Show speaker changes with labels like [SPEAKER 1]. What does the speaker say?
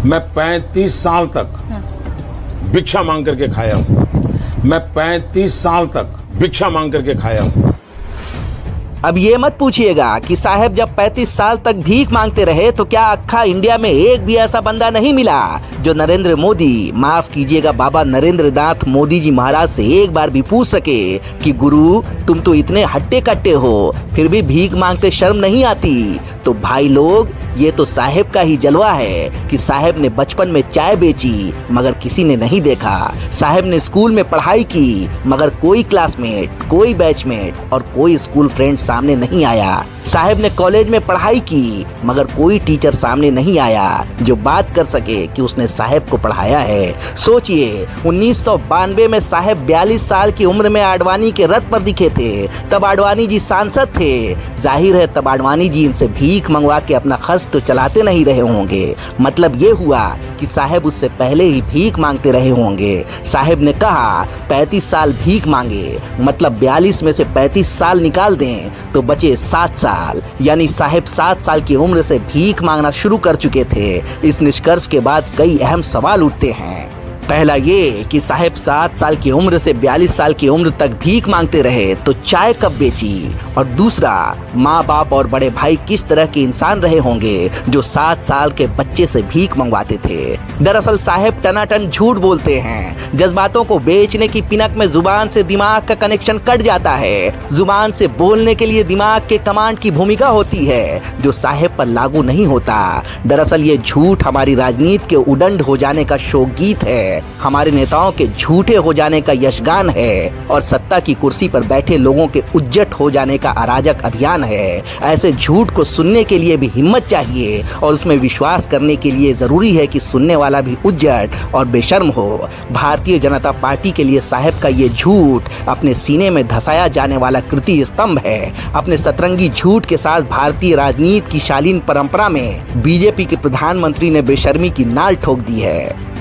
[SPEAKER 1] मैं 35 साल तक भिक्षा मांग करके खाया हूं। मैं 35 साल तक भिक्षा मांग करके खाया हूं।
[SPEAKER 2] अब ये मत पूछिएगा कि साहब जब 35 साल तक भीख मांगते रहे तो क्या अक्खा इंडिया में एक भी ऐसा बंदा नहीं मिला जो नरेंद्र मोदी, माफ कीजिएगा बाबा नरेंद्र नाथ मोदी जी महाराज से एक बार भी पूछ सके कि गुरु तुम तो इतने हट्टे कट्टे हो फिर भी भीख मांगते शर्म नहीं आती। तो भाई लोग ये तो साहेब का ही जलवा है कि साहेब ने बचपन में चाय बेची मगर किसी ने नहीं देखा। साहेब ने स्कूल में पढ़ाई की मगर कोई क्लासमेट, कोई बैचमेट और कोई स्कूल फ्रेंड सामने नहीं आया। साहेब ने कॉलेज में पढ़ाई की मगर कोई टीचर सामने नहीं आया जो बात कर सके कि उसने साहेब को पढ़ाया है। सोचिए 1992 में साहेब 42 साल की उम्र में आडवाणी के रथ पर दिखे थे। तब आडवाणी जी सांसद थे। जाहिर है तब आडवाणी जी इनसे भीख मंगवा के अपना खर्च तो चलाते नहीं रहे होंगे। मतलब ये हुआ कि साहेब उससे पहले ही भीख मांगते रहे होंगे। साहेब ने कहा 35 साल भीख मांगे, मतलब 42 में से 35 साल निकाल दें तो बचे 7 साल, यानी साहेब 7 साल की उम्र से भीख मांगना शुरू कर चुके थे। इस निष्कर्ष के बाद कई अहम सवाल उठते हैं। पहला ये कि साहेब 7 साल की उम्र से 42 साल की उम्र तक भीख मांगते रहे तो चाय कब बेची, और दूसरा माँ बाप और बड़े भाई किस तरह के इंसान रहे होंगे जो 7 साल के बच्चे से भीख मंगवाते थे। दरअसल साहेब टनाटन झूठ बोलते हैं। जज्बातों को बेचने की पिनक में जुबान से दिमाग का कनेक्शन कट जाता है। जुबान से बोलने के लिए दिमाग के कमांड की भूमिका होती है जो साहेब पर लागू नहीं होता। दरअसल ये झूठ हमारी राजनीति के उदंड हो जाने का शोकगीत है, हमारे नेताओं के झूठे हो जाने का यशगान है और सत्ता की कुर्सी पर बैठे लोगों के उज्जट हो जाने का अराजक अभियान है। ऐसे झूठ को सुनने के लिए भी हिम्मत चाहिए और उसमें विश्वास करने के लिए जरूरी है कि सुनने वाला भी उज्जट और बेशर्म हो। भारतीय जनता पार्टी के लिए साहेब का ये झूठ अपने सीने में धसाया जाने वाला कृति स्तंभ है। अपने सतरंगी झूठ के साथ भारतीय राजनीति की शालीन परंपरा में बीजेपी के प्रधानमंत्री ने बेशर्मी की नाल ठोक दी है।